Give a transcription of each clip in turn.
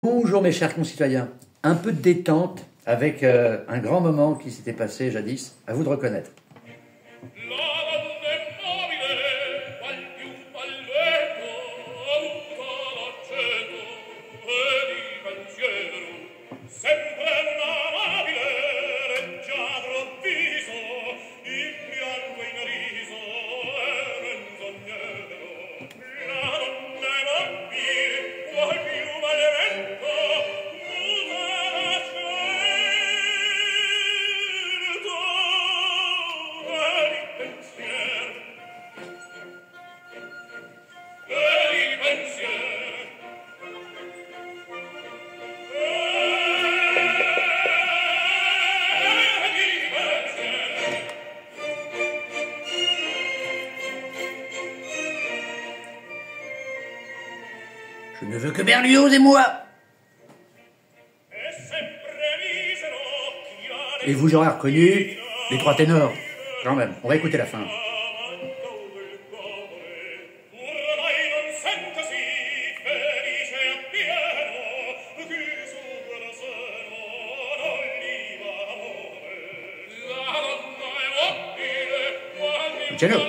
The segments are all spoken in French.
Bonjour mes chers concitoyens, un peu de détente avec un grand moment qui s'était passé jadis, à vous de reconnaître. Je ne veux que Berlioz et moi. Et vous aurez reconnu les trois ténors. Quand même, on va écouter la fin. Luciano.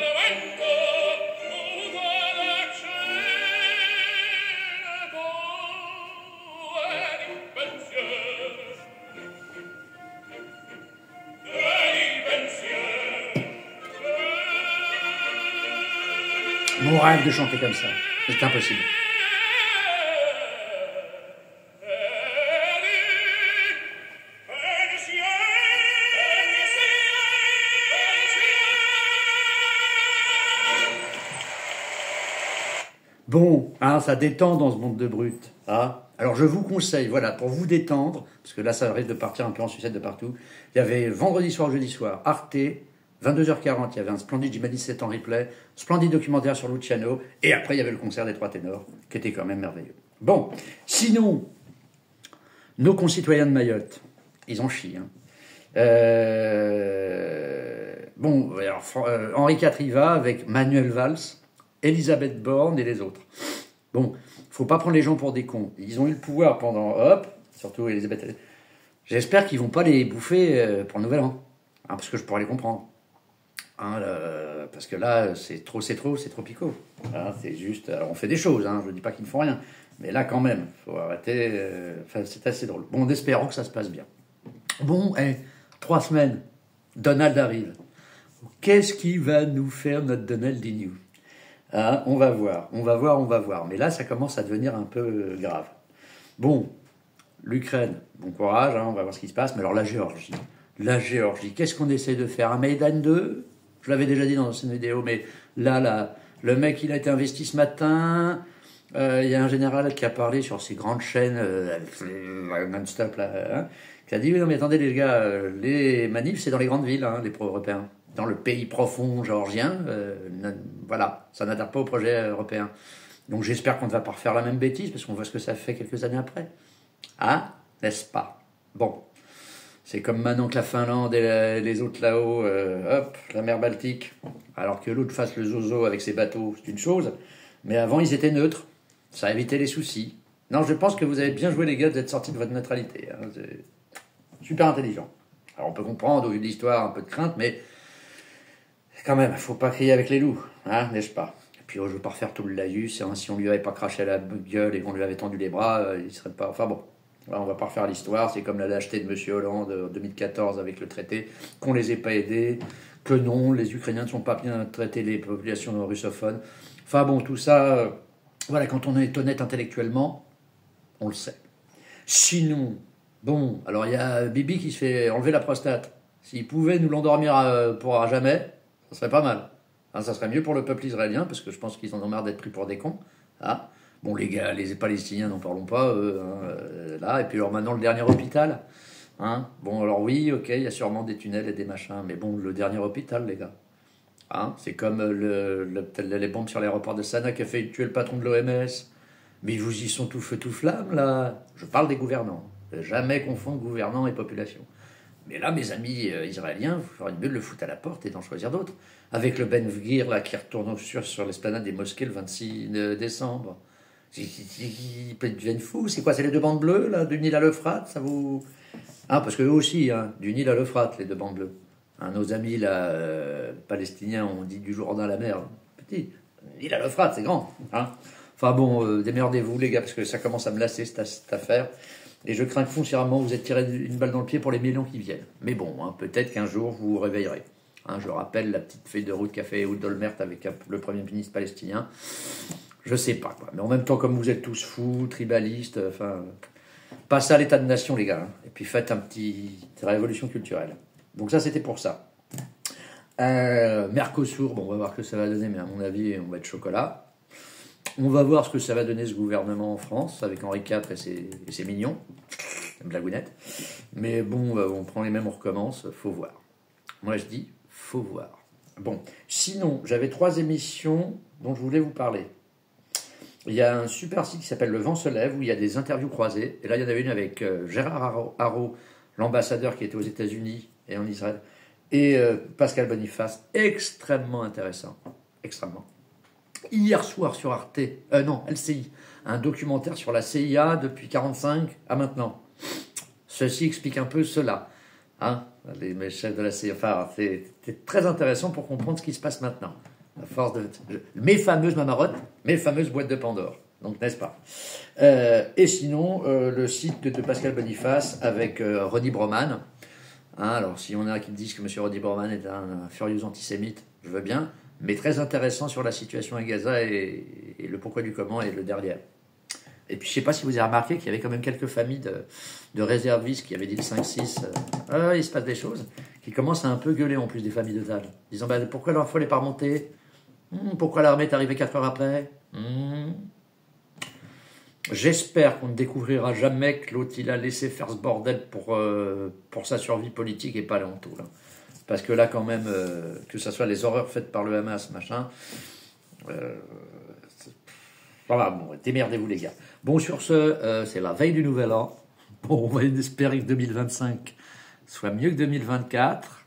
Mon rêve de chanter comme ça, c'est impossible. Bon, hein, ça détend dans ce monde de brutes. Hein. Alors je vous conseille, voilà, pour vous détendre, parce que là ça risque de partir un peu en sucette de partout, il y avait vendredi soir, jeudi soir, Arte, 22h40, il y avait un splendide J 7 en replay, splendide documentaire sur Luciano, et après il y avait le concert des trois ténors, qui était quand même merveilleux. Bon, sinon, nos concitoyens de Mayotte, ils en chient. Hein. Bon, alors, Henri IV y va avec Manuel Valls, Elisabeth Borne et les autres. Bon, faut pas prendre les gens pour des cons. Ils ont eu le pouvoir pendant, hop, surtout Elisabeth. J'espère qu'ils vont pas les bouffer pour le nouvel an, hein, parce que je pourrais les comprendre. Hein, parce que là, c'est trop picot. Hein, c'est juste, alors on fait des choses, hein, je dis pas qu'ils ne font rien, mais là quand même, faut arrêter. C'est assez drôle. Bon, en espérant que ça se passe bien. Bon, 3 semaines, Donald arrive. Qu'est-ce qui va nous faire notre Donald Dignou? Hein, on va voir. Mais là, ça commence à devenir un peu grave. Bon, l'Ukraine, bon courage, hein, on va voir ce qui se passe. Mais alors la Géorgie, qu'est-ce qu'on essaie de faire? Un Maïdan 2? Je l'avais déjà dit dans une vidéo, mais là, le mec, il a été investi ce matin. Il y a un général qui a parlé sur ces grandes chaînes non-stop, là, hein, qui a dit, oui, non mais attendez les gars, les manifs, c'est dans les grandes villes, hein, les pro-européens. Dans le pays profond géorgien, voilà, ça n'adhère pas au projet européen. Donc j'espère qu'on ne va pas refaire la même bêtise, parce qu'on voit ce que ça fait quelques années après. Ah, n'est-ce pas? Bon, c'est comme maintenant que la Finlande et les autres là-haut, hop, la mer Baltique, alors que l'autre fasse le zozo avec ses bateaux, c'est une chose, mais avant ils étaient neutres, ça évitait les soucis. Non, je pense que vous avez bien joué les gars d'être sortis de votre neutralité, hein, c'est super intelligent. Alors on peut comprendre au vu de l'histoire un peu de crainte, mais quand même, faut pas crier avec les loups, hein, n'est-ce pas? Et puis, je veux pas refaire tout le laïus, hein, si on lui avait pas craché à la gueule et qu'on lui avait tendu les bras, il serait pas... Enfin bon, là, on va pas refaire l'histoire, c'est comme la lâcheté de M. Hollande en 2014 avec le traité, qu'on les ait pas aidés, que non, les Ukrainiens ne sont pas bien traités, les populations russophones. Enfin bon, tout ça, voilà, quand on est honnête intellectuellement, on le sait. Sinon, bon, alors il y a Bibi qui se fait enlever la prostate. S'il pouvait nous l'endormir pour à jamais... ça serait pas mal. Hein, ça serait mieux pour le peuple israélien, parce que je pense qu'ils en ont marre d'être pris pour des cons. Hein. Bon, les gars, les Palestiniens, n'en parlons pas, là. Et puis alors maintenant, le dernier hôpital. Hein. Bon, alors oui, ok, il y a sûrement des tunnels et des machins, mais bon, le dernier hôpital, les gars. Hein. C'est comme les bombes sur l'aéroport de Sanaa qui a fait tuer le patron de l'OMS. Mais ils vous y sont tout feu, tout flamme, là. Je parle des gouvernants. Jamais confondre gouvernants et population. Mais là, mes amis israéliens, il faudrait mieux de le foutre à la porte et d'en choisir d'autres. Avec le Ben Gvir là, qui retourne sur l'esplanade des mosquées le 26 décembre. Ils deviennent fous. C'est quoi? C'est les deux bandes bleues, là, du Nil à l'Euphrate? Ça vous... Ah, parce que eux aussi, hein, du Nil à l'Euphrate, les deux bandes bleues. Hein, nos amis, là, palestiniens, ont dit du Jourdain à la mer. Petit. Nil à l'Euphrate, c'est grand. Hein. Enfin bon, démerdez-vous, les gars, parce que ça commence à me lasser, cette affaire. Et je crains que foncièrement, vous êtes tiré une balle dans le pied pour les millions qui viennent. Mais bon, hein, peut-être qu'un jour, vous vous réveillerez. Hein, je rappelle la petite feuille de route qu'a fait Ehud Olmert avec le premier ministre palestinien. Je sais pas, quoi. Mais en même temps, comme vous êtes tous fous, tribalistes, enfin, passez à l'état de nation, les gars. Hein, et puis faites une révolution culturelle. Donc ça, c'était pour ça. Mercosur, bon, on va voir ce que ça va donner, mais à mon avis, on va être chocolat. On va voir ce que ça va donner ce gouvernement en France, avec Henri IV et ses mignons, blagounette. Mais bon, on prend les mêmes, on recommence, faut voir. Moi, je dis, faut voir. Bon, sinon, j'avais 3 émissions dont je voulais vous parler. Il y a un super site qui s'appelle Le Vent se lève, où il y a des interviews croisées. Et là, il y en avait une avec Gérard Haro, l'ambassadeur qui était aux États-Unis et en Israël, et Pascal Boniface. Extrêmement intéressant. Extrêmement. Hier soir sur Arte, non, LCI, un documentaire sur la CIA depuis 1945 à maintenant. Ceci explique un peu cela. Hein, les chefs de la CIA, enfin, c'est très intéressant pour comprendre ce qui se passe maintenant. À force de mes fameuses mamarottes, mes fameuses boîtes de Pandore. Donc, n'est-ce pas? Et sinon, le site de Pascal Boniface avec Rodi Broman. Hein, alors, si on a qui disent que M. Rodi Broman est un furieux antisémite, je veux bien, mais très intéressant sur la situation à Gaza et le pourquoi du comment et le derrière. Et puis, je ne sais pas si vous avez remarqué qu'il y avait quand même quelques familles de réservistes qui avaient dit le 5-6, il se passe des choses, qui commencent à un peu gueuler en plus des familles d'otages, disant pourquoi leur foi n'est pas remontée, pourquoi l'armée est arrivée 4 heures après. J'espère qu'on ne découvrira jamais que l'autre il a laissé faire ce bordel pour sa survie politique et pas les tout là. Parce que là quand même, que ce soit les horreurs faites par le Hamas, machin, voilà, bon, démerdez-vous les gars. Bon, sur ce, c'est la veille du nouvel an. Bon, on va espérer que 2025 soit mieux que 2024.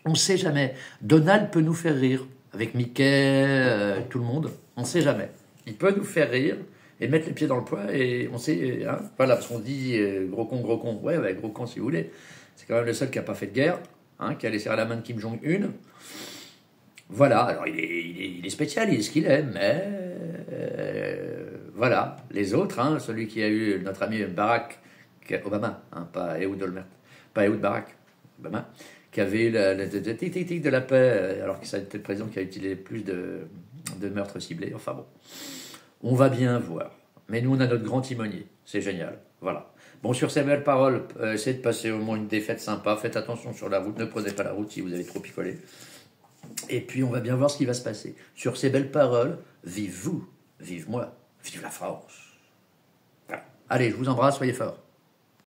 On ne sait jamais. Donald peut nous faire rire. Avec Mickey, tout le monde. On ne sait jamais. Il peut nous faire rire et mettre les pieds dans le plat. Et on sait, hein, voilà, parce qu'on dit gros con, gros con. Ouais, gros con si vous voulez. C'est quand même le seul qui n'a pas fait de guerre, hein, qui a laissé à la main de Kim Jong-un. Voilà, alors il est spécial, il est ce qu'il aime, mais voilà, les autres, hein, celui qui a eu notre ami Barack Obama, hein, pas Ehud Olmert, pas Ehud Barak, Obama, qui avait eu la tic-tic-tic de la paix, alors que ça a été le président qui a utilisé plus de meurtres ciblés, enfin bon, on va bien voir, mais nous on a notre grand timonier, c'est génial, voilà. Bon, sur ces belles paroles, essayez de passer au moins une défaite sympa, faites attention sur la route, ne prenez pas la route si vous avez trop picolé. Et puis on va bien voir ce qui va se passer. Sur ces belles paroles, vive vous, vive moi, vive la France. Voilà. Allez, je vous embrasse, soyez forts.